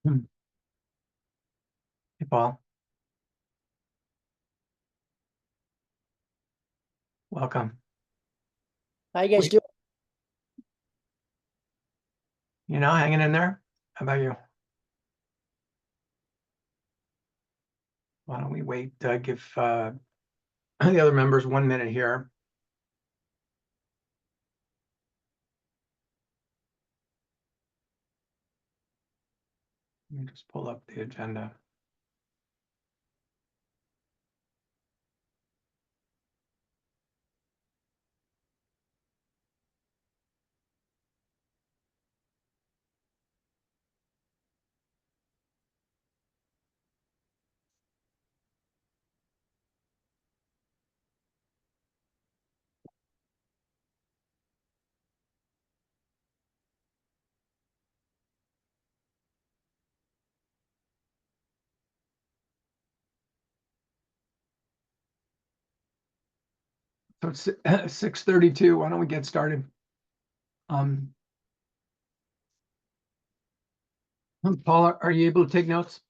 Hey, Paul. Welcome. How you guys doing? Hanging in there? How about you? Why don't we wait, give the other members 1 minute here. Let me just pull up the agenda. So it's 6:32. Why don't we get started? Paul, are you able to take notes?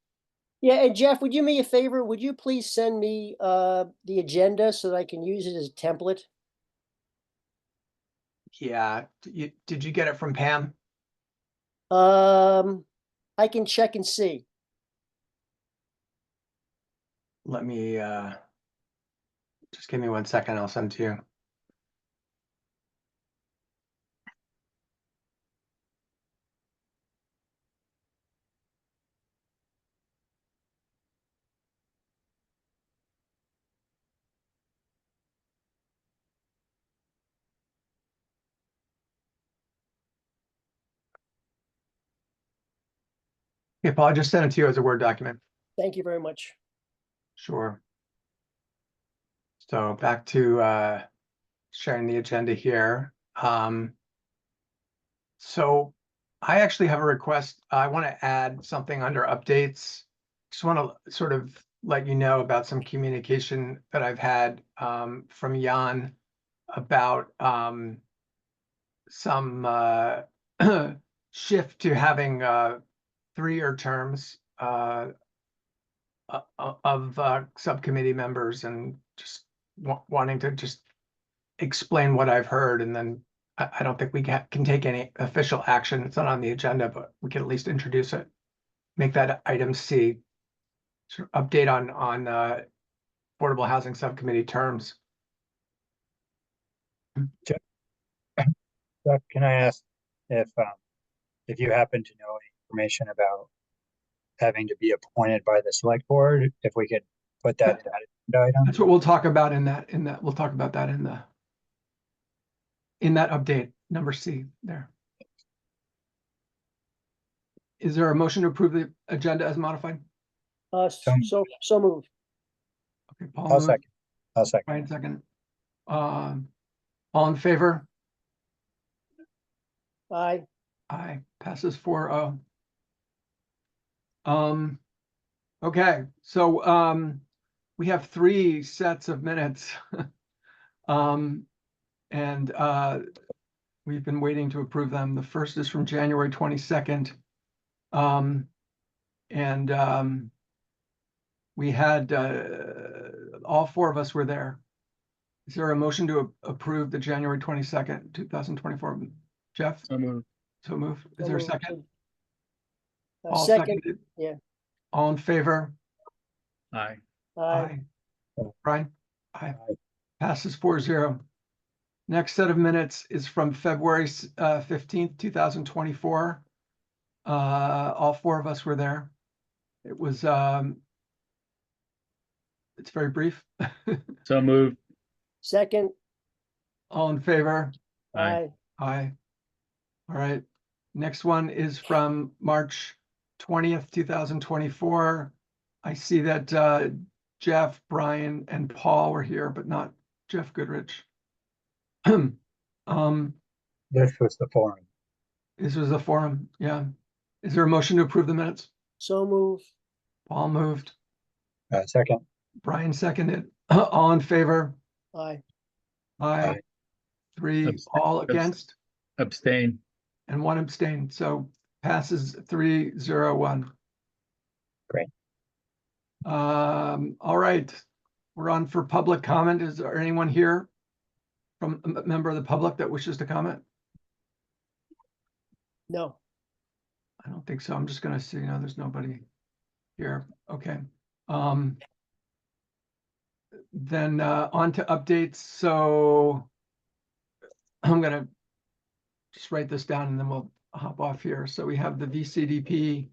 Yeah, and Jeff, would you do me a favor? Would you please send me the agenda so that I can use it as a template? Yeah. Did you get it from Pam? I can check and see. Let me just give me 1 second. I'll send it to you. Okay, Paul, I just sent it to you as a Word document. Thank you very much. Sure. So back to sharing the agenda here. So I actually have a request. I want to add something under updates. Just want to sort of let you know about some communication that I've had from Jan about some shift to having 3-year terms of subcommittee members, and just wanting to just explain what I've heard, and then I don't think we can take any official action. It's not on the agenda, but we can at least introduce it. Make that item C, sort of update on affordable housing subcommittee terms. Jeff, can I ask if you happen to know any information about having to be appointed by the select board? If we could put that in that agenda item. That's what we'll talk about in that we'll talk about that in that update, number C there. Is there a motion to approve the agenda as modified? So moved. Okay, Paul I'll moved. second. I'll second. Brian second. All in favor? Aye. Aye. Passes 4-0. Okay, so we have 3 sets of minutes. And we've been waiting to approve them. The first is from January 22nd. We had all 4 of us were there. Is there a motion to approve the January 22nd, 2024? Jeff? So moved. So moved. Is there a second? All Second. seconded? Yeah. All in favor? Aye. Aye. Brian? Aye. Passes 4-0. Next set of minutes is from February 15th, 2024. All 4 of us were there. It was it's very brief. So moved. Second. All in favor? Aye. Aye. All right. Next one is from March 20th, 2024. I see that Jeff, Brian, and Paul were here, but not Jeff Goodrich. This was the forum. This was the forum, yeah. Is there a motion to approve the minutes? So moved. Paul moved. Second. Brian seconded. All in favor? Aye. Aye. Aye. 3 all against, Abstain. and 1 abstained. So passes 3-0-1. Great. All right, we're on for public comment. Is there anyone here from a member of the public that wishes to comment? No. I don't think so. I'm just gonna see, there's nobody here. Okay. Then on to updates. So I'm gonna just write this down and then we'll hop off here. So we have the VCDP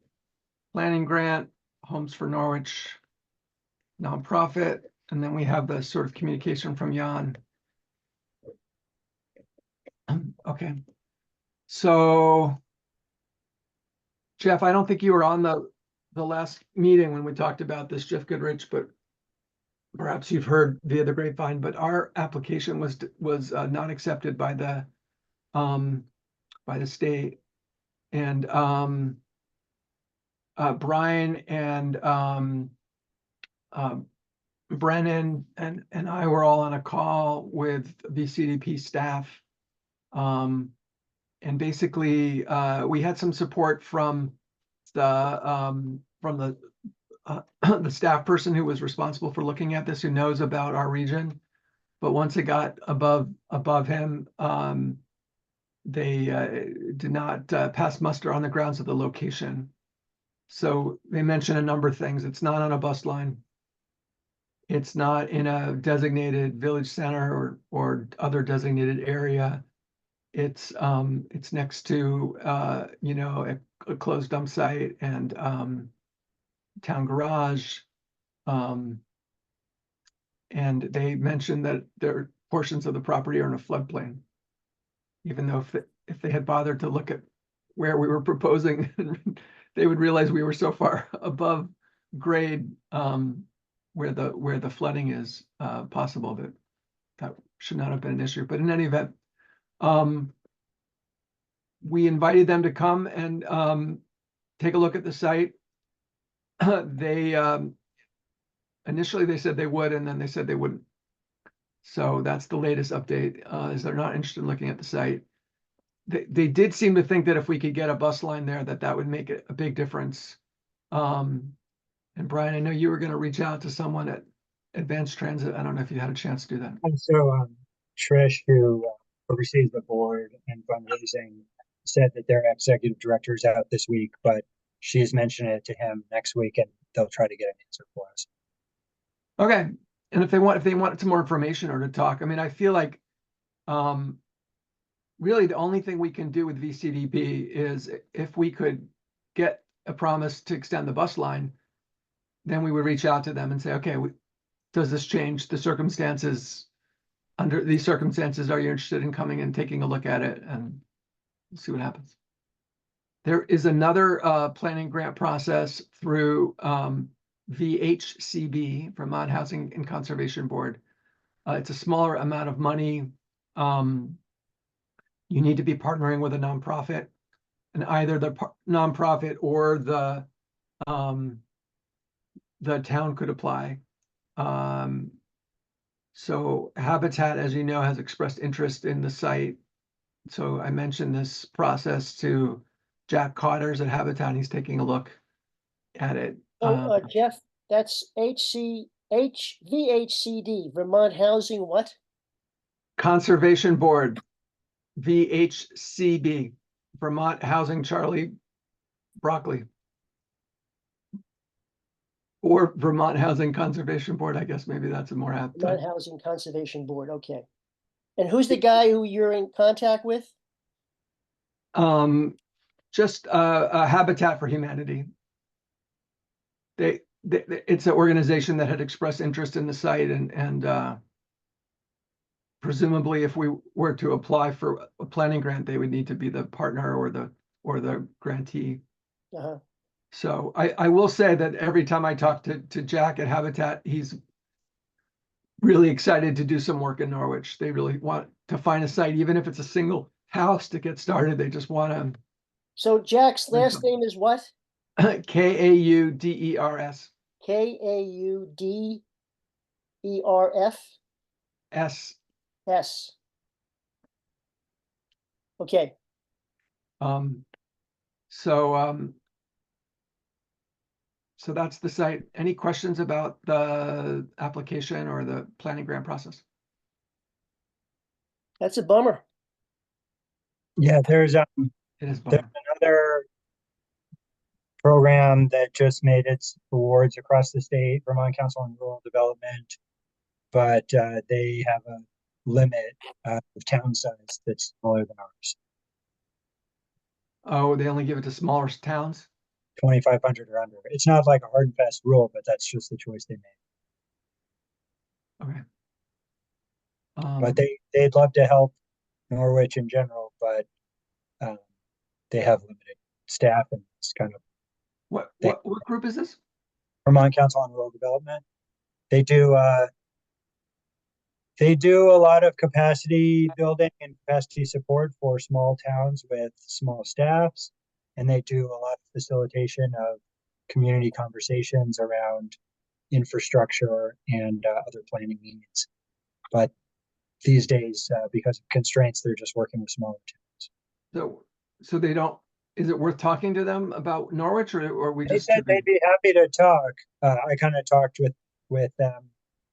planning grant, Homes for Norwich nonprofit, and then we have the sort of communication from Jan. Okay. So Jeff, I don't think you were on the last meeting when we talked about this, Jeff Goodrich, but perhaps you've heard via the grapevine, but our application was not accepted by the state. And Brian and Brennan and I were all on a call with VCDP staff. And basically, we had some support from the the staff person who was responsible for looking at this, who knows about our region. But once it got above him, they did not pass muster on the grounds of the location. So they mentioned a number of things. It's not on a bus line. It's not in a designated village center or other designated area. It's next to a closed dump site and town garage. And they mentioned that there are portions of the property are in a floodplain. Even though if they had bothered to look at where we were proposing, they would realize we were so far above grade where the flooding is possible that should not have been an issue. But in any event, we invited them to come and take a look at the site. They initially they said they would, and then they said they wouldn't. So that's the latest update, is they're not interested in looking at the site. They did seem to think that if we could get a bus line there, that would make a big difference. And Brian, I know you were going to reach out to someone at Advanced Transit. I don't know if you had a chance to do that. And so Trish, who oversees the board and fundraising, said that their executive director is out this week, but she's mentioned it to him next week, and they'll try to get an answer for us. Okay. And if they want some more information or to talk, I mean, I feel like really the only thing we can do with VCDP is if we could get a promise to extend the bus line, then we would reach out to them and say, okay, does this change the circumstances? Under these circumstances, are you interested in coming and taking a look at it and see what happens? There is another planning grant process through VHCB, Vermont Housing and Conservation Board. It's a smaller amount of money. You need to be partnering with a nonprofit, and either the nonprofit or the town could apply. So Habitat, as you know, has expressed interest in the site. So I mentioned this process to Jack Cotters at Habitat, and he's taking a look at it. So, Jeff, that's VHCD, Vermont Housing what? Conservation Board, VHCB, Vermont Housing Charlie Broccoli. Or Vermont Housing Conservation Board, I guess maybe that's a more apt. Vermont Housing Conservation Board, okay. And who's the guy who you're in contact with? Just a Habitat for Humanity. It's an organization that had expressed interest in the site, and presumably if we were to apply for a planning grant, they would need to be the partner or the grantee. Uh-huh. So I will say that every time I talk to Jack at Habitat, he's really excited to do some work in Norwich. They really want to find a site, even if it's a single house to get started. They just want to. So Jack's last name is what? Kauders. Kauderf? S. S. Okay. So that's the site. Any questions about the application or the planning grant process? That's a bummer. Yeah, there's It is bummer. another program that just made its awards across the state, Vermont Council on Rural Development, but they have a limit of town size that's smaller than ours, Oh, they only give it to smaller towns? 2,500 or under. It's not like a hard and fast rule, but that's just the choice they made. Okay. But they'd love to help Norwich in general, but um, they have limited staff, and it's kind of What group is this? Vermont Council on Rural Development. They do a lot of capacity building and capacity support for small towns with small staffs, and they do a lot of facilitation of community conversations around infrastructure and other planning needs. But these days, because of constraints, they're just working with smaller towns. So they don't, is it worth talking to them about Norwich or we They just? said they'd be happy to talk. I kind of talked with them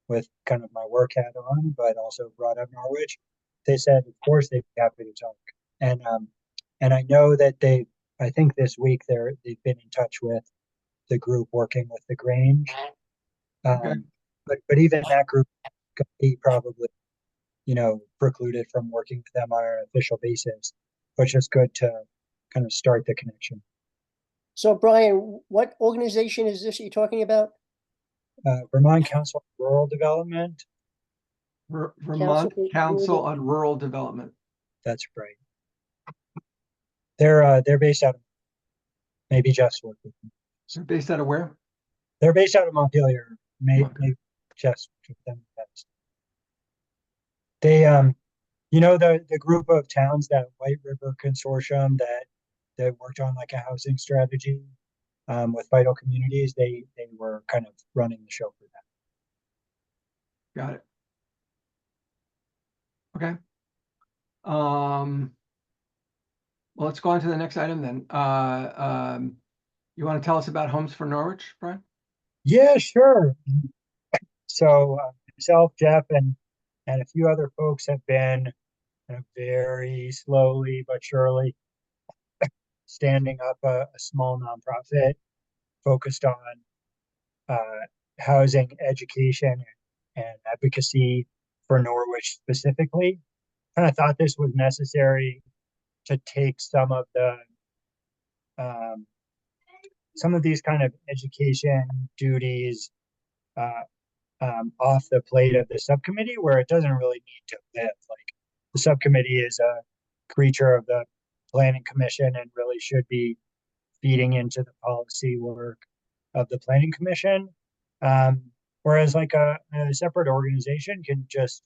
with kind of my work hat on, but also brought up Norwich. They said, of course, they'd be happy to talk. And I know that I think this week they've been in touch with the group working with the Grange. Okay. But even that group could be probably, precluded from working with them on an official basis, which is good to kind of start the connection. So Brian, what organization is this you're talking about? Vermont Council on Rural Development. Vermont Council- Council on Rural Development. That's right. They're based out of maybe Jeff's worked with them. They're based out of where? They're based out of Montpelier. Montpelier. Maybe Jeff's worked with them. They the group of towns, that White River Consortium that worked on like a housing strategy with Vital Communities, they were kind of running the show for that. Got it. Okay. Well, let's go on to the next item then. You want to tell us about Homes for Norwich, Brian? Yeah, sure. So myself, Jeff, and a few other folks have been very slowly but surely standing up a small nonprofit focused on housing, education, and advocacy for Norwich specifically. Kind of thought this was necessary to take some of these kind of education duties off the plate of the subcommittee, where it doesn't really need to live. Like, the subcommittee is a creature of the planning commission and really should be feeding into the policy work of the planning commission. Whereas like a separate organization can just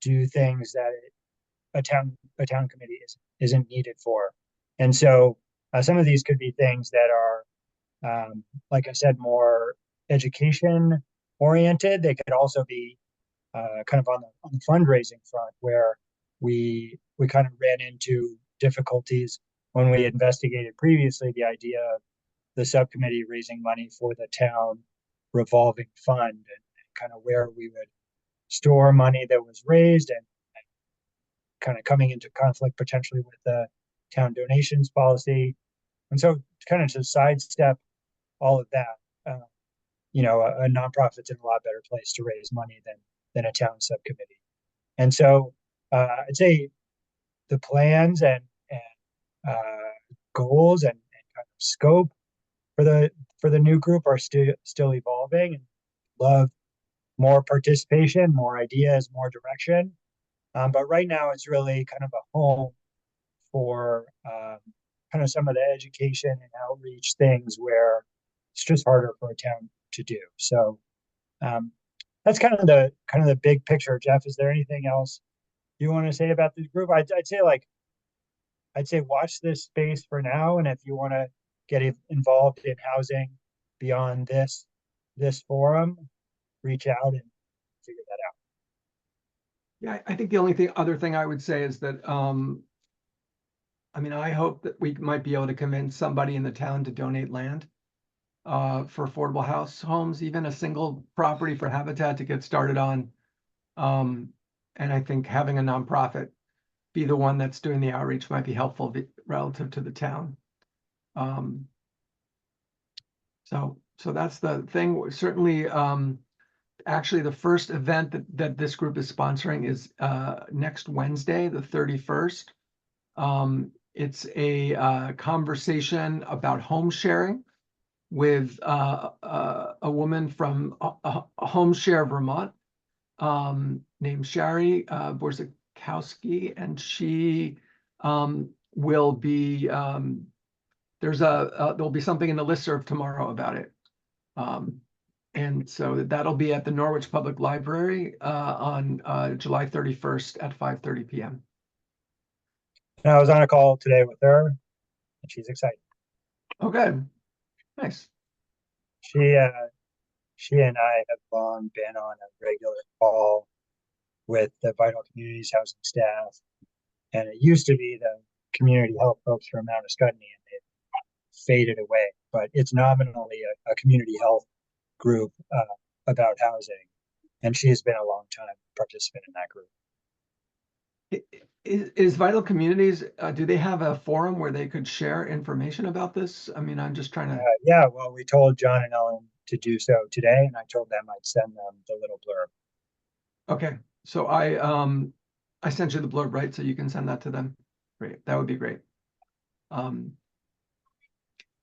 do things that a town committee isn't needed for. And so some of these could be things that are, like I said, more education oriented. They could also be kind of on the fundraising front, where we kind of ran into difficulties when we investigated previously the idea of the subcommittee raising money for the town revolving fund, and kind of where we would store money that was raised, and kind of coming into conflict potentially with the town donations policy. And so kind of to sidestep all of that, a nonprofit's in a lot better place to raise money than a town subcommittee. And so I'd say the plans and goals and kind of scope for the new group are still evolving, and love more participation, more ideas, more direction. But right now it's really kind of a home for kind of some of the education and outreach things where it's just harder for a town to do. So that's kind of the big picture. Jeff, is there anything else you want to say about this group? I'd say watch this space for now, and if you want to get involved in housing beyond this forum, reach out and figure that out. Yeah, I think the only other thing I would say is that, I hope that we might be able to convince somebody in the town to donate land. for affordable homes, even a single property for Habitat to get started on. And I think having a nonprofit be the one that's doing the outreach might be helpful relative to the town. So that's the thing. Certainly, actually, the first event that this group is sponsoring is next Wednesday, the 31st. It's a conversation about home sharing with a woman from Home Share Vermont named Shari Borzakowski, and she will be there'll be something in the listserv tomorrow about it. And so that'll be at the Norwich Public Library on July 31st at 5:30 p.m. And I was on a call today with her, and she's excited. Oh, good. Nice. She and I have long been on a regular call with the Vital Communities housing staff, and it used to be the community health folks from Mount Escutney, and they've faded away. But it's nominally a community health group about housing, and she has been a long time participant in that group. Is Vital Communities, do they have a forum where they could share information about this? I mean, I'm just trying to. Yeah, well, we told John and Ellen to do so today, and I told them I'd send them the little blurb. Okay, so I sent you the blurb, right? So you can send that to them. Great, that would be great.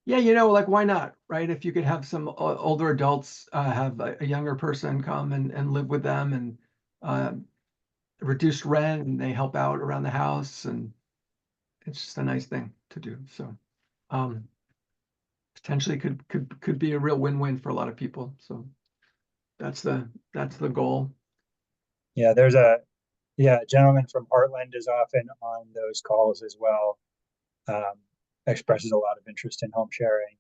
Yeah, like why not, right? If you could have some older adults have a younger person come and live with them, and reduced rent, and they help out around the house, and it's just a nice thing to do. So potentially could be a real win-win for a lot of people. So that's the goal. Yeah, there's a gentleman from Heartland is often on those calls as well. Expresses a lot of interest in home sharing.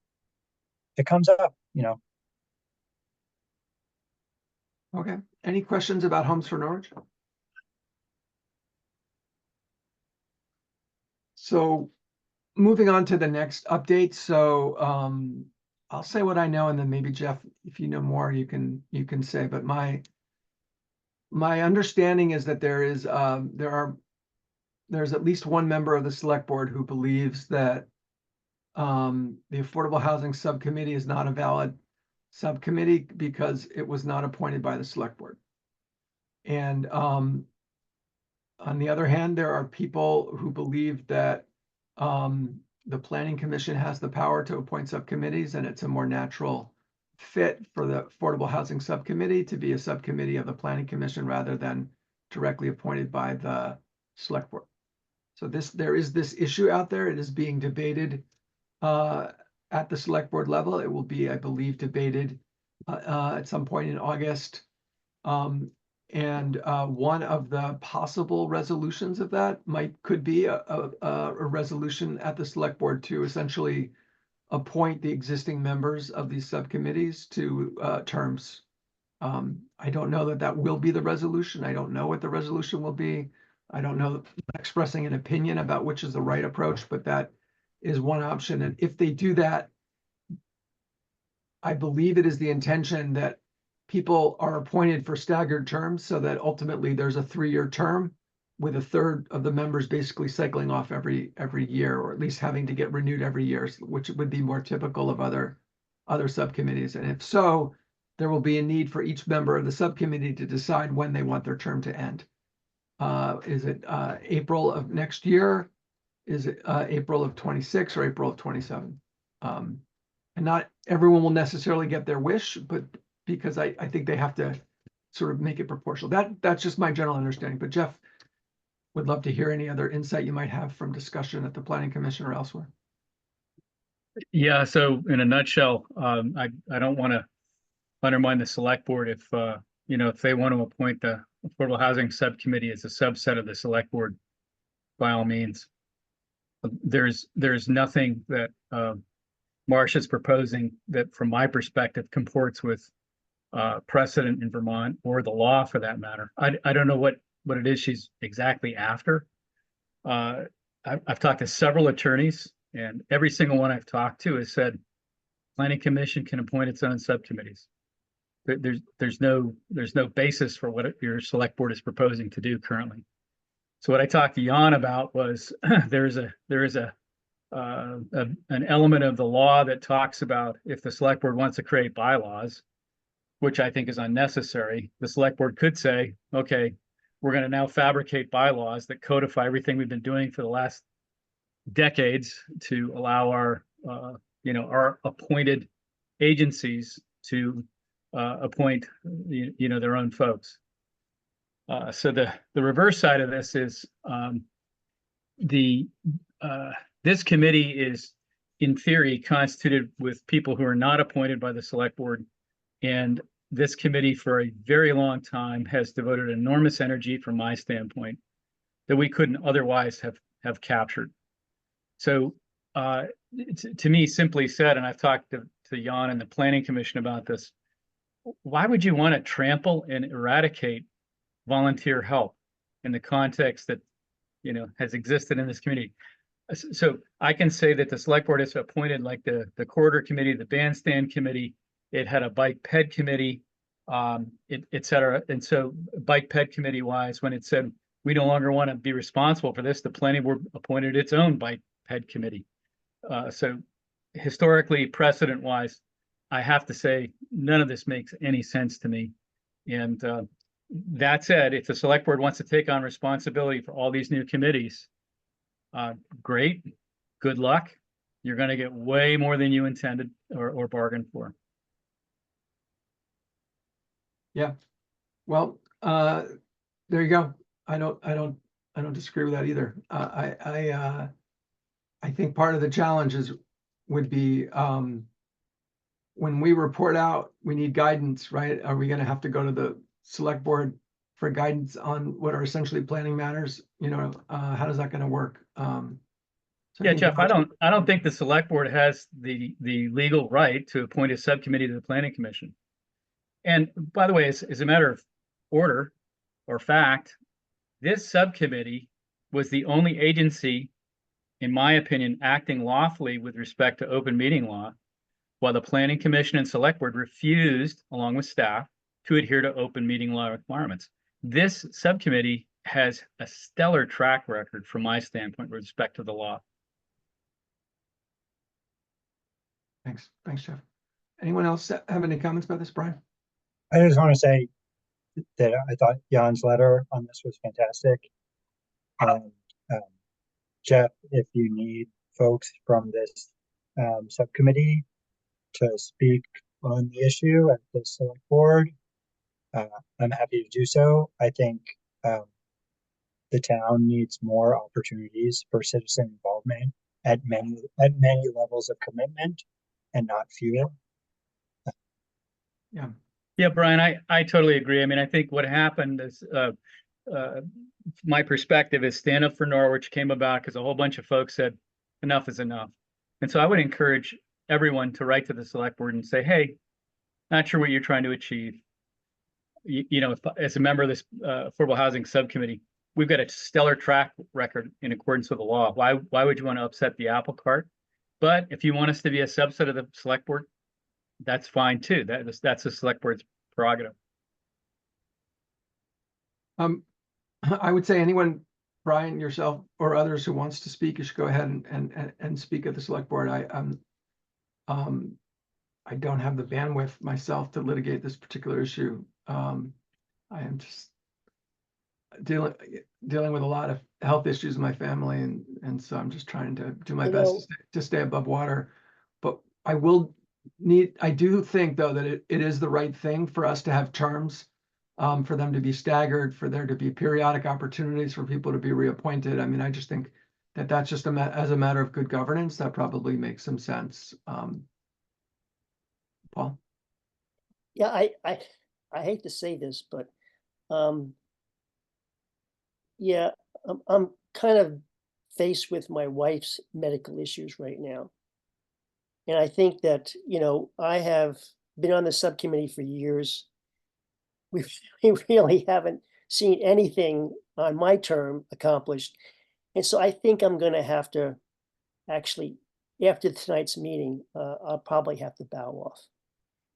It comes up, Okay. Any questions about Homes for Norwich? So moving on to the next update. So I'll say what I know, and then maybe Jeff, if you know more, you can say. But my understanding is that there's at least one member of the select board who believes that the Affordable Housing Subcommittee is not a valid subcommittee because it was not appointed by the select board. And on the other hand, there are people who believe that the Planning Commission has the power to appoint subcommittees, and it's a more natural fit for the Affordable Housing Subcommittee to be a subcommittee of the Planning Commission rather than directly appointed by the select board. So there is this issue out there. It is being debated at the select board level. It will be, I believe, debated at some point in August. And one of the possible resolutions of that could be a resolution at the select board to essentially appoint the existing members of these subcommittees to terms. I don't know that will be the resolution. I don't know what the resolution will be. I don't know, expressing an opinion about which is the right approach, but that is one option. And if they do that, I believe it is the intention that people are appointed for staggered terms so that ultimately there's a 3-year term with a third of the members basically cycling off every year, or at least having to get renewed every year, which would be more typical of other subcommittees. And if so, there will be a need for each member of the subcommittee to decide when they want their term to end. Is it April of next year? Is it April of 26 or April of 27? And not everyone will necessarily get their wish, but because I think they have to sort of make it proportional. That's just my general understanding. But Jeff, would love to hear any other insight you might have from discussion at the Planning Commission or elsewhere. Yeah, so in a nutshell, I don't want to undermine the select board if if they want to appoint the Affordable Housing Subcommittee as a subset of the select board, by all means. There's nothing that Marsh is proposing that, from my perspective, comports with precedent in Vermont or the law for that matter. I don't know what it is she's exactly after. I've talked to several attorneys, and every single one I've talked to has said Planning Commission can appoint its own subcommittees. There's no basis for what your select board is proposing to do currently. So what I talked to Jan about was there is an element of the law that talks about if the select board wants to create bylaws, which I think is unnecessary, the select board could say, okay, we're going to now fabricate bylaws that codify everything we've been doing for the last decades to allow our appointed agencies to appoint their own folks. So the reverse side of this is this committee is in theory constituted with people who are not appointed by the select board, and this committee for a very long time has devoted enormous energy from my standpoint that we couldn't otherwise have captured. So to me, simply said, and I've talked to Jan and the Planning Commission about this, why would you want to trample and eradicate volunteer help in the context that has existed in this community? So I can say that the select board has appointed like the corridor committee, the bandstand committee. It had a bike ped committee, et cetera. And so bike ped committee wise, when it said we no longer want to be responsible for this, the planning board appointed its own bike ped committee. So historically, precedent wise, I have to say none of this makes any sense to me. And that said, if the select board wants to take on responsibility for all these new committees, great, good luck. You're going to get way more than you intended or bargained for. Yeah. Well, there you go. I don't disagree with that either. I think part of the challenges would be when we report out, we need guidance, right? Are we going to have to go to the select board for guidance on what are essentially planning matters? How does that going to work? So Yeah, Jeff, I don't think the select board has the legal right to appoint a subcommittee to the Planning Commission. And by the way, as a matter of order or fact, this subcommittee was the only agency, in my opinion, acting lawfully with respect to open meeting law, while the Planning Commission and Select Board refused, along with staff, to adhere to open meeting law requirements. This subcommittee has a stellar track record from my standpoint with respect to the law. Thanks, Jeff. Anyone else have any comments about this, Brian? I just want to say that I thought Jan's letter on this was fantastic. Jeff, if you need folks from this subcommittee to speak on the issue at the select board, I'm happy to do so. I think the town needs more opportunities for citizen involvement at many levels of commitment and not fewer. Yeah, Brian, I totally agree. I mean, I think what happened is, my perspective is Stand Up for Norwich came about because a whole bunch of folks said enough is enough. And so I would encourage everyone to write to the select board and say, hey, not sure what you're trying to achieve. If, as a member of this affordable housing subcommittee, we've got a stellar track record in accordance with the law. Why would you want to upset the apple cart? But if you want us to be a subset of the select board, that's fine too. That's the select board's prerogative. I would say anyone, Brian, yourself, or others who wants to speak, you should go ahead and speak at the select board. I don't have the bandwidth myself to litigate this particular issue. I am just dealing with a lot of health issues in my family, and so I'm just trying to do my best to stay above water. But I do think though that it is the right thing for us to have terms, for them to be staggered, for there to be periodic opportunities for people to be reappointed. I mean, I just think that that's just as a matter of good governance, that probably makes some sense. Paul? Yeah, I hate to say this, but yeah, I'm kind of faced with my wife's medical issues right now. And I think that, I have been on the subcommittee for years. We really haven't seen anything on my term accomplished. And so I think I'm going to have to actually after tonight's meeting, I'll probably have to bow off.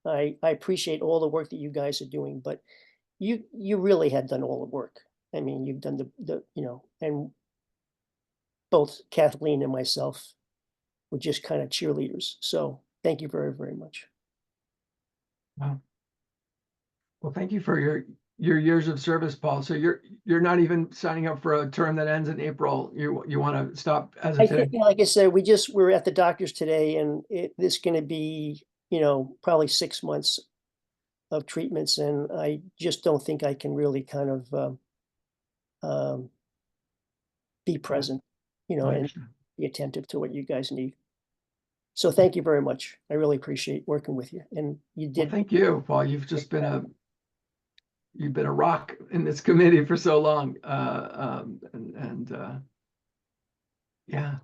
I appreciate all the work that you guys are doing, but you really have done all the work. I mean, you've done the and both Kathleen and myself were just kind of cheerleaders. So thank you very, very much. Wow. Well, thank you for your years of service, Paul. So you're not even signing up for a term that ends in April. You want to stop as I of today? think, like I said, we're at the doctor's today, and this going to be, probably 6 months of treatments, and I just don't think I can really kind of be present, I and understand. be attentive to what you guys need. So thank you very much. I really appreciate working with you, and you Well, did. thank you, Paul. You've just been you've been a rock in this committee for so long. Yeah,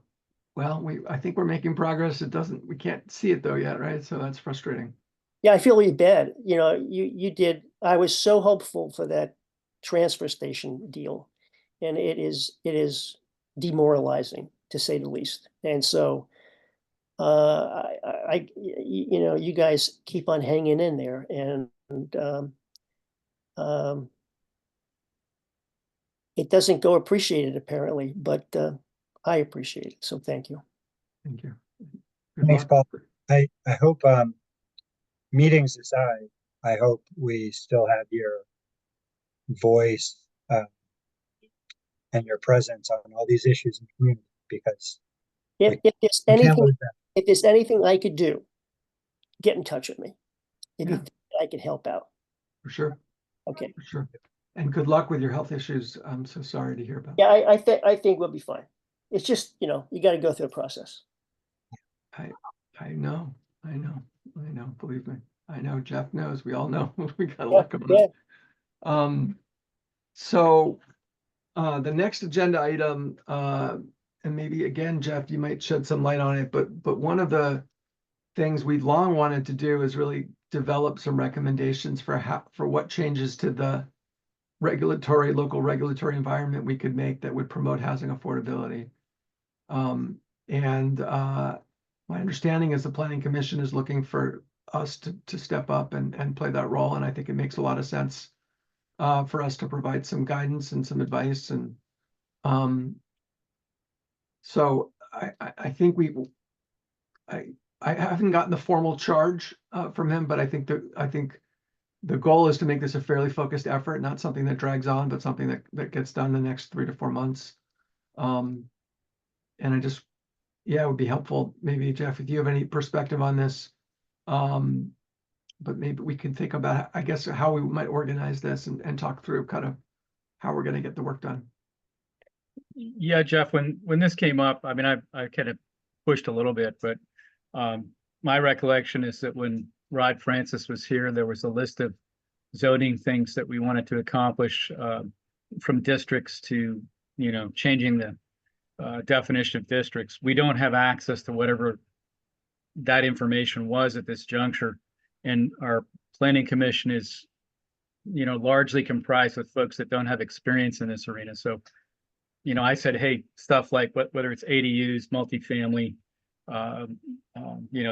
well, I think we're making progress. We can't see it though yet, right? So that's frustrating. Yeah, I feel really bad. You did. I was so hopeful for that transfer station deal, and it is demoralizing, to say the least. And so, you guys keep on hanging in there, and um, it doesn't go appreciated apparently, but I appreciate it. So thank you. Thank you. Good Thanks, luck. Paul. I hope, meetings aside, I hope we still have your voice and your presence on all these issues in the community, because If there's we can't anything, lose that. if there's anything I could do, get in touch with me. If you Yeah. think I could help out. For sure, Okay. for sure. And good luck with your health issues. I'm so sorry to hear about. Yeah, I think we'll be fine. It's just, you got to go through the process. I know. Believe me. I know. Jeff knows. We all know. We got a lot going on. So the next agenda item, and maybe again, Jeff, you might shed some light on it, but one of the things we've long wanted to do is really develop some recommendations for what changes to the local regulatory environment we could make that would promote housing affordability. My understanding is the Planning Commission is looking for us to step up and play that role. And I think it makes a lot of sense for us to provide some guidance and some advice. And so I think I haven't gotten the formal charge from him, but I think the goal is to make this a fairly focused effort, not something that drags on, but something that gets done in the next 3 to 4 months. And it would be helpful, maybe Jeff, if you have any perspective on this. But maybe we can think about, I guess, how we might organize this and talk through kind of how we're going to get the work done. Yeah, Jeff, when this came up, I mean, I kind of pushed a little bit, but my recollection is that when Rod Francis was here, there was a list of zoning things that we wanted to accomplish, from districts to, changing the definition of districts. We don't have access to whatever that information was at this juncture. And our planning commission is, largely comprised with folks that don't have experience in this arena. So, I said, hey, stuff like whether it's ADUs, multifamily,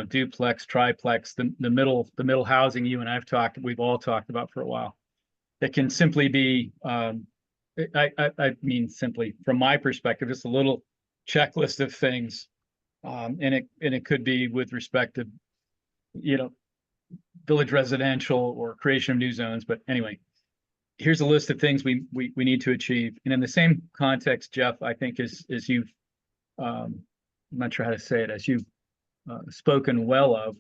duplex, triplex, the middle housing we've all talked about for a while. That can simply be, I mean, simply from my perspective, just a little checklist of things. And it could be with respect to, village residential or creation of new zones. But anyway, here's a list of things we need to achieve. And in the same context, Jeff, I think as you've, I'm not sure how to say it, as you've spoken well of,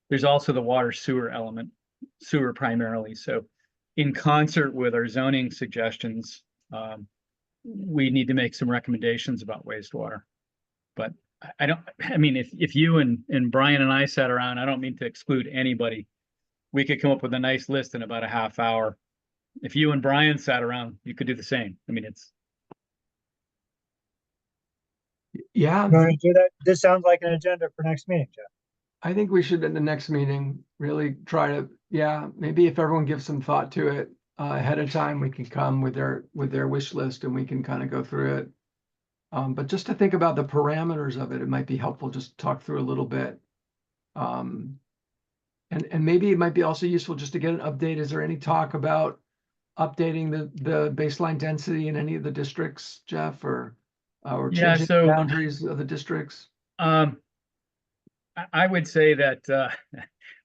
there's also the water sewer element, sewer primarily. So in concert with our zoning suggestions, we need to make some recommendations about wastewater. But I mean, if you and Brian and I sat around, I don't mean to exclude anybody, we could come up with a nice list in about a half hour. If you and Brian sat around, you could do the same. I mean, Yeah. You want to do that? This sounds like an agenda for next meeting, Jeff. I think we should, in the next meeting, really try to, maybe if everyone gives some thought to it ahead of time, we can come with their wish list and we can kind of go through it. But just to think about the parameters of it, it might be helpful just to talk through a little bit. And maybe it might be also useful just to get an update. Is there any talk about updating the baseline density in any of the districts, Jeff, or Yeah, changing the so boundaries of the districts? I would say that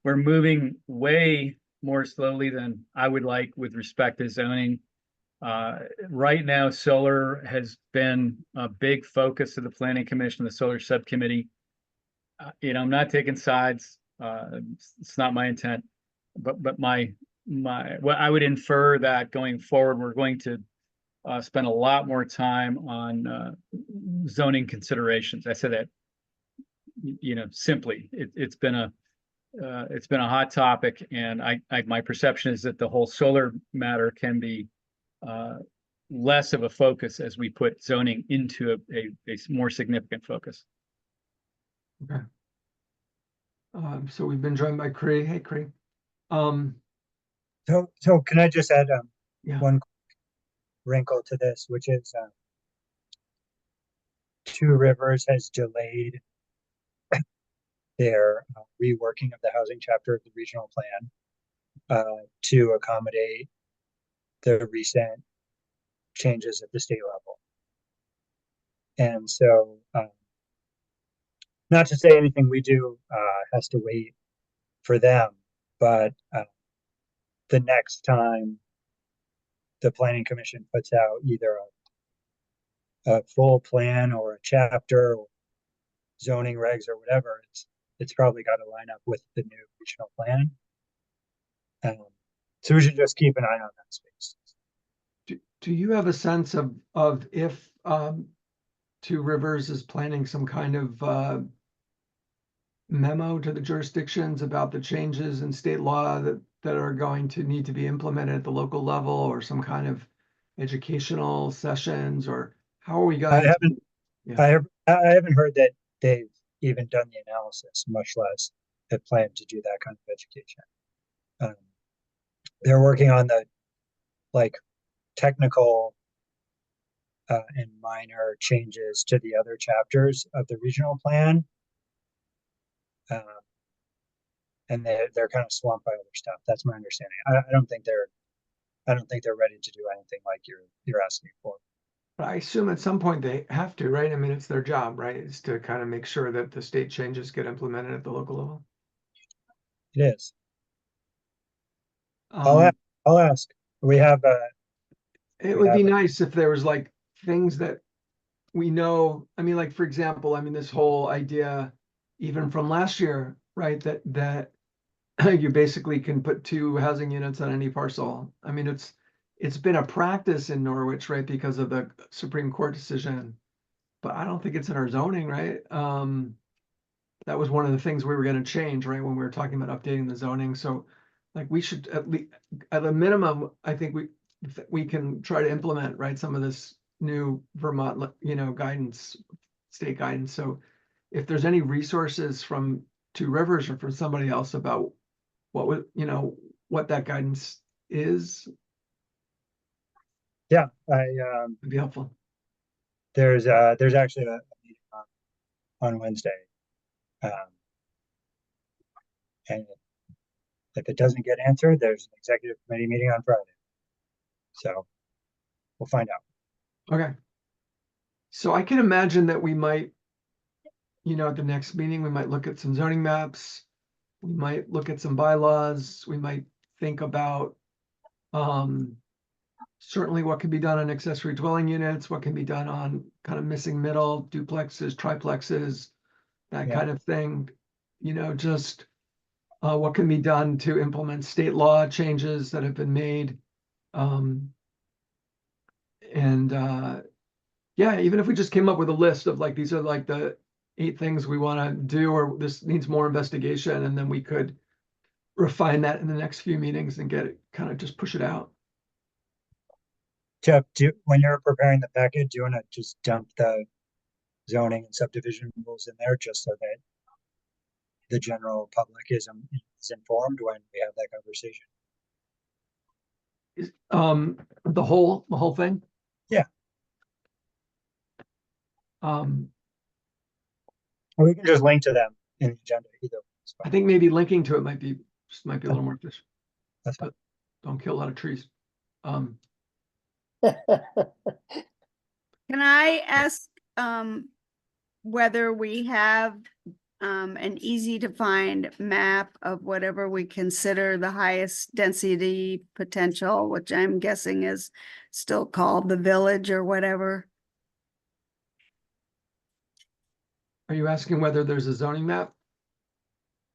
we're moving way more slowly than I would like with respect to zoning. Right now, solar has been a big focus of the Planning Commission, the Solar Subcommittee. I'm not taking sides. It's not my intent, but well, I would infer that going forward, we're going to spend a lot more time on zoning considerations. I say that, simply. It's been a hot topic, and my perception is that the whole solar matter can be less of a focus as we put zoning into a more significant focus. Okay. So we've been joined by Cree. Hey, Cree. So can I just add Yeah. one wrinkle to this, which is Two Rivers has delayed their reworking of the housing chapter of the regional plan to accommodate the recent changes at the state level. And so, not to say anything we do has to wait for them, but the next time the Planning Commission puts out either a full plan or a chapter or zoning regs or whatever, it's probably got to line up with the new regional plan. So we should just keep an eye on that space. Do you have a sense of if Two Rivers is planning some kind of memo to the jurisdictions about the changes in state law that are going to need to be implemented at the local level, or some kind of educational sessions, or how are we going? I haven't heard that they've even done the analysis, much less have planned to do that kind of education. They're working on the technical and minor changes to the other chapters of the regional plan. And they're kind of swamped by other stuff. That's my understanding. I don't think they're ready to do anything like you're asking for. But I assume at some point they have to, right? I mean, it's their job, right? Is to kind of make sure that the state changes get implemented at the local level. It is. I'll ask. We have It would be nice if there was like things that we know. I mean, like, for example, I mean, this whole idea, even from last year, right? That you basically can put 2 housing units on any parcel. I mean, it's been a practice in Norwich, right? Because of the Supreme Court decision, but I don't think it's in our zoning, right? That was one of the things we were going to change, right? When we were talking about updating the zoning. So like we should at least, at a minimum, I think we can try to implement, right, some of this new Vermont, guidance, state guidance. So if there's any resources from Two Rivers or from somebody else about what that guidance is, yeah, it'd be helpful. there's actually a meeting on Wednesday. And if it doesn't get answered, there's an executive committee meeting on Friday. So we'll find out. Okay. So I can imagine that we might, at the next meeting, we might look at some zoning maps. We might look at some bylaws. We might think about certainly what can be done on accessory dwelling units, what can be done on kind of missing middle, duplexes, triplexes, that kind of thing. Just what can be done to implement state law changes that have been made. Yeah, even if we just came up with a list of like, these are like the 8 things we want to do, or this needs more investigation, and then we could refine that in the next few meetings and get it, kind of just push it out. Jeff, when you're preparing the packet, do you want to just dump the zoning and subdivision rules in there just so that the general public is informed when we have that conversation? The whole thing? Yeah. Um, Or we can just link to them in the agenda either. way is I fine. think maybe linking to it might be a little more efficient. That's fine. Don't kill a lot of trees. Can I ask, whether we have, an easy to find map of whatever we consider the highest density potential, which I'm guessing is still called the village or whatever? Are you asking whether there's a zoning map?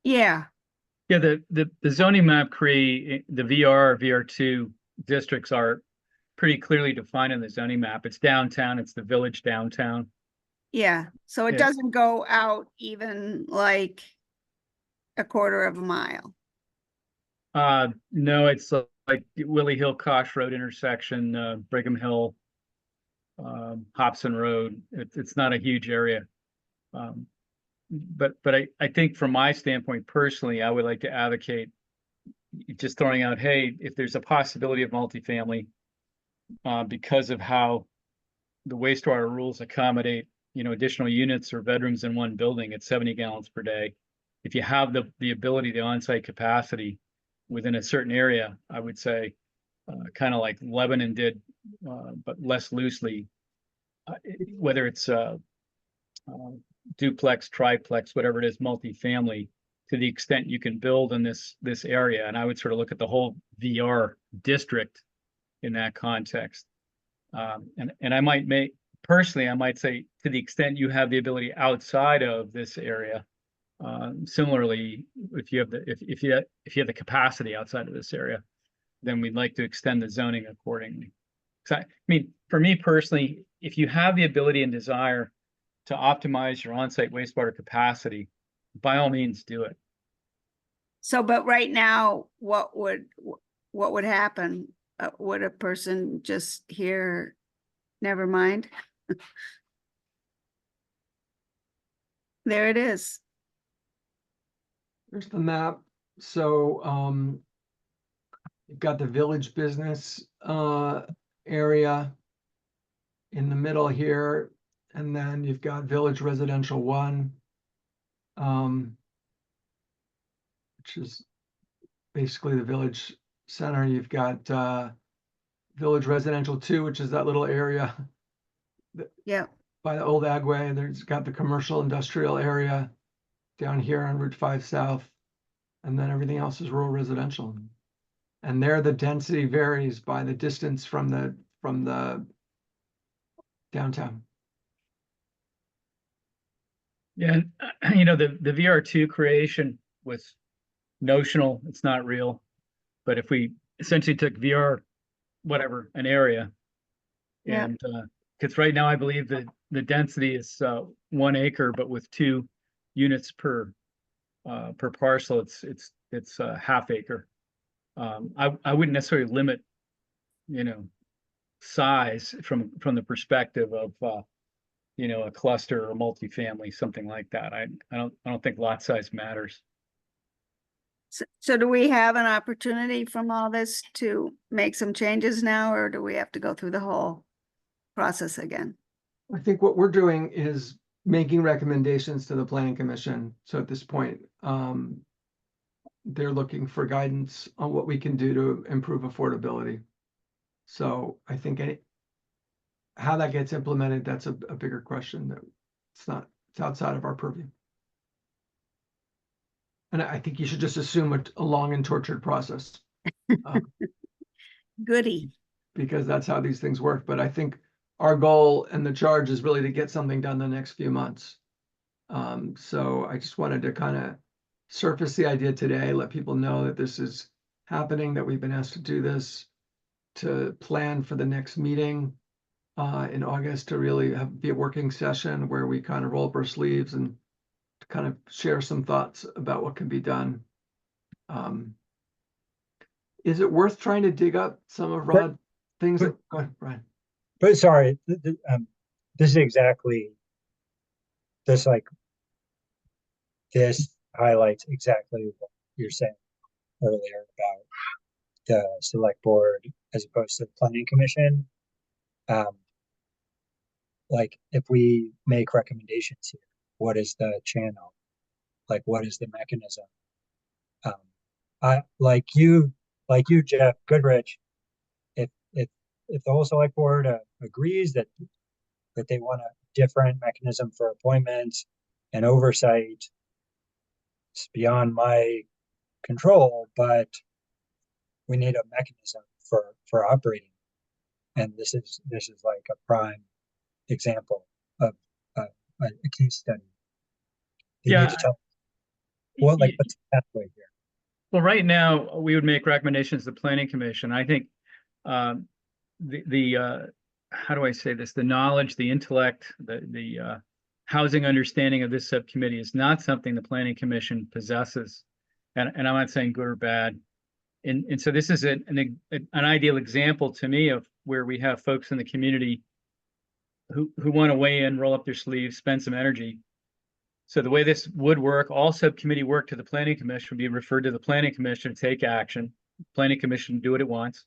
Yeah, Yeah, the zoning map create the VR2 districts are pretty clearly defined in the zoning map. It's downtown, it's the village downtown. yeah. So it Yeah. doesn't go out even like a quarter of a mile. No, it's like Willie Hill Kosh Road intersection, Brigham Hill, Hobson Road. It's not a huge area. But I think from my standpoint personally, I would like to advocate just throwing out, hey, if there's a possibility of multifamily, because of how the wastewater rules accommodate, additional units or bedrooms in one building at 70 gallons per day. If you have the ability, the on-site capacity within a certain area, I would say, kind of like Lebanon did, but less loosely, whether it's duplex, triplex, whatever it is, multifamily, to the extent you can build in this area. And I would sort of look at the whole VR district in that context. And I might personally, I might say to the extent you have the ability outside of this area, similarly, if you have the capacity outside of this area, then we'd like to extend the zoning accordingly. I mean, for me personally, if you have the ability and desire to optimize your on-site wastewater capacity, by all means do it. So, but right now, what would happen? Would a person just hear, never mind? There it is. Here's the map. So you've got the village business area in the middle here, and then you've got village residential 1, which is basically the village center. You've got village residential 2, which is that little area Yeah. by the old Agway. There's got the commercial industrial area down here on Route 5 South, and then everything else is rural residential. And there the density varies by the distance from the downtown. Yeah, the VR2 creation was notional, it's not real. But if we essentially took VR, whatever, an area, Yeah. and because right now I believe that the density is 1 acre, but with 2 units per parcel, it's half acre. I wouldn't necessarily limit, size from the perspective of a cluster or multifamily, something like that. I don't think lot size matters. So do we have an opportunity from all this to make some changes now, or do we have to go through the whole process again? I think what we're doing is making recommendations to the planning commission. So at this point, they're looking for guidance on what we can do to improve affordability. So I think how that gets implemented, that's a bigger question that it's outside of our purview. And I think you should just assume a long and tortured process. Goody. Because that's how these things work. But I think our goal and the charge is really to get something done the next few months. So I just wanted to kind of surface the idea today, let people know that this is happening, that we've been asked to do this, to plan for the next meeting in August, to really be a working session where we kind of roll up our sleeves and to kind of share some thoughts about what can be done. Is it worth trying to dig up some of Rod things? Go ahead, Brian. But sorry, this is exactly this, like, this highlights exactly what you're saying earlier about the select board as opposed to the planning commission. like if we make recommendations here, what is the channel? Like, what is the mechanism? I like you, Jeff Goodrich. If if the whole select board agrees that they want a different mechanism for appointments and oversight, it's beyond my control, but we need a mechanism for operating. And this is like a prime example of a case study. You Yeah. need to tell well, like what's the pathway here? Well, right now, we would make recommendations to the planning commission. I think the how do I say this? The knowledge, the intellect, the housing understanding of this subcommittee is not something the planning commission possesses. And I'm not saying good or bad. And so this is an ideal example to me of where we have folks in the community who want to weigh in, roll up their sleeves, spend some energy. So the way this would work, all subcommittee work to the planning commission would be referred to the planning commission to take action. Planning commission do what it wants.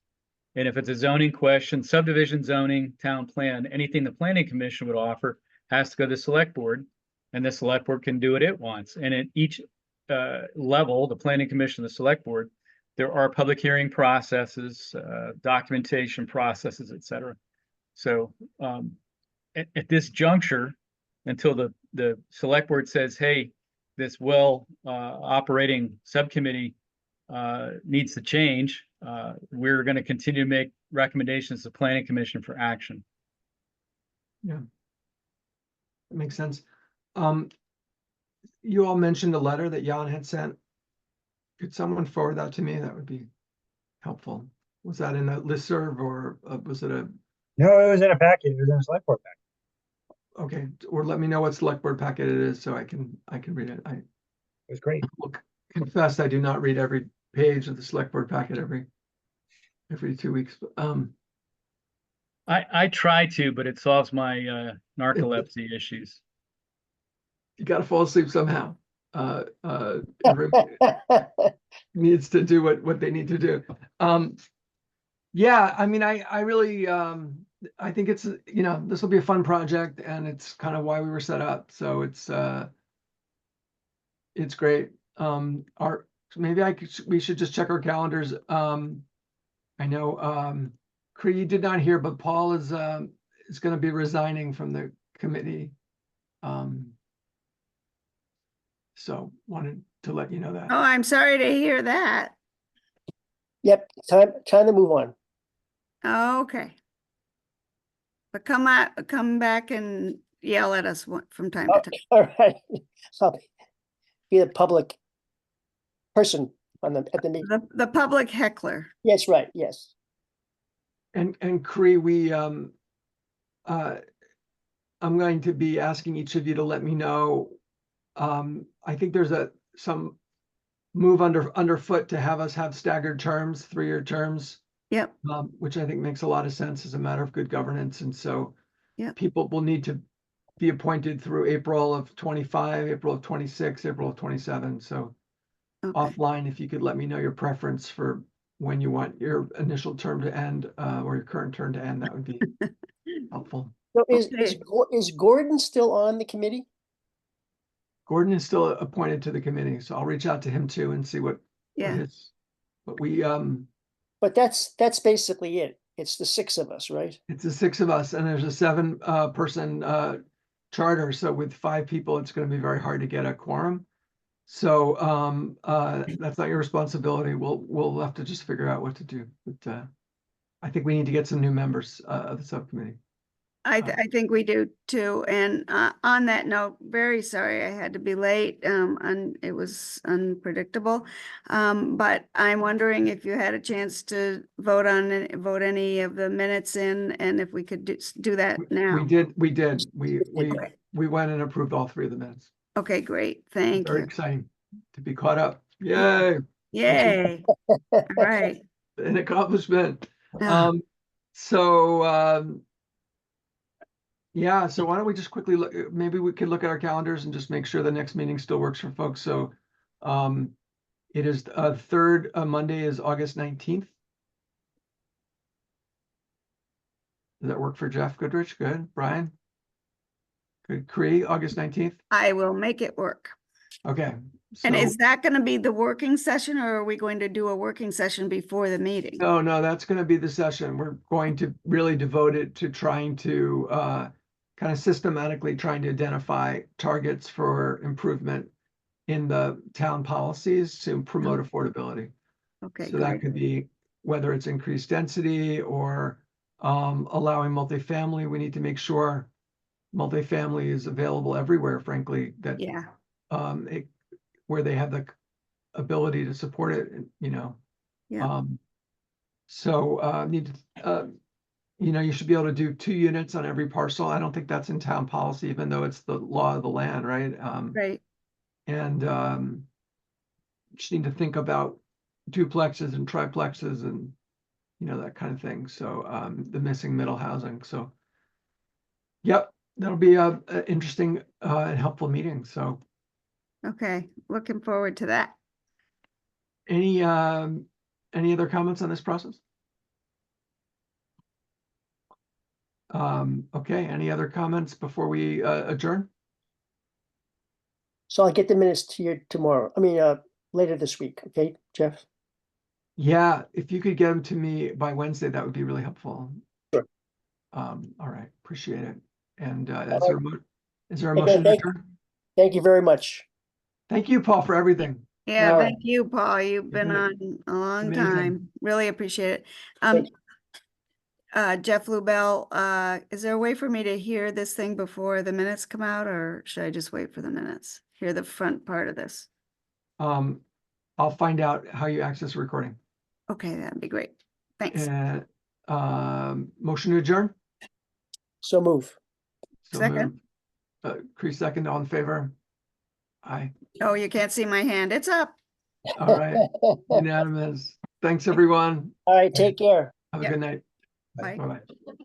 And if it's a zoning question, subdivision zoning, town plan, anything the planning commission would offer has to go to the select board, and the select board can do what it wants. And at each level, the planning commission, the select board, there are public hearing processes, documentation processes, et cetera. So at this juncture, until the select board says, hey, this operating subcommittee needs to change, we're going to continue to make recommendations to the planning commission for action. Yeah. That makes sense. You all mentioned a letter that Jan had sent. Could someone forward that to me? That would be helpful. Was that in a listserv or was it a? No, it was in a packet. It was in a select board packet. Okay, or let me know what select board packet it is so I can read it. It was great. Will confess I do not read every page of the select board packet every 2 weeks. I try to, but it solves my narcolepsy issues. You got to fall asleep somehow. Everybody needs to do what they need to do. Yeah, I mean, I really, I think it's, this will be a fun project, and it's kind of why we were set up. So it's great. Maybe we should just check our calendars. I know, Cree, you did not hear, but Paul is going to be resigning from the committee. So wanted to let you know that. Oh, I'm sorry to hear that. Yep, time to move on. Okay. But come back and yell at us from time to time. All right. I'll be the public person at the meeting. The public heckler. Yes, right, yes. And Cree, I'm going to be asking each of you to let me know. I think there's some move underfoot to have us have staggered terms, 3-year terms. Yep. Which I think makes a lot of sense as a matter of good governance. And so Yep. people will need to be appointed through April of 25, April of 26, April of 27. So Okay. offline, if you could let me know your preference for when you want your initial term to end, or your current term to end, that would be helpful. So Okay. is Gordon still on the committee? Gordon is still appointed to the committee, so I'll reach out to him too and see what Yeah. we But that's basically it. It's the 6 of us, right? it's the 6 of us, and there's a 7 person charter. So with 5 people, it's going to be very hard to get a quorum. So that's not your responsibility. We'll have to just figure out what to do. But I think we need to get some new members of the subcommittee. I think we do too. And on that note, very sorry I had to be late. And it was unpredictable. But I'm wondering if you had a chance to vote any of the minutes in, and if we could do that now. We did. Okay. We went and approved all 3 of the minutes. Okay, great. Thank Very you. exciting to be caught up. Yay! Yay. All right. An accomplishment. Ah. Yeah, so why don't we just quickly look, maybe we could look at our calendars and just make sure the next meeting still works for folks. So it is third Monday is August 19th. Does that work for Jeff Goodrich? Good. Brian? Good. Cree, August 19th? I will make it work. Okay. And So- is that gonna be the working session, or are we going to do a working session before the meeting? No, that's going to be the session. We're going to really devote it to trying to kind of systematically trying to identify targets for improvement in the town policies to promote affordability. Okay, So that great. could be whether it's increased density or allowing multifamily. We need to make sure multifamily is available everywhere, frankly, that Yeah, where they have the ability to support it, you know. yeah, So need to, you should be able to do 2 units on every parcel. I don't think that's in town policy, even though it's the law of the land, right? right. And just need to think about duplexes and triplexes and, that kind of thing. So the missing middle housing. So, yep, that'll be a interesting and helpful meeting. So Okay, looking forward to that. any other comments on this process? Okay, any other comments before we adjourn? So I'll get the minutes to you tomorrow. I mean, later this week. Okay, Jeff? Yeah, if you could get them to me by Wednesday, that would be really helpful. Sure. All right, appreciate it. And All is there a Again, motion to thank- adjourn? Thank you very much. Thank you, Paul, for everything. Yeah, All thank you, Paul. You've been been on a long amazing. time. Really appreciate it. Thank Jeff Lubell, is there a way for me to hear this thing before the minutes come out, or should I just wait for the minutes? Hear the front part of this? I'll find out how you access the recording. Okay, that'd be great. Thanks. And motion to adjourn? So move. So Second. moved. Chris, second, all in favor? Aye. Oh, you can't see my hand. It's up. All right, unanimous. Thanks, everyone. All right, take care. Have a Yeah. good night. Bye. Bye-bye.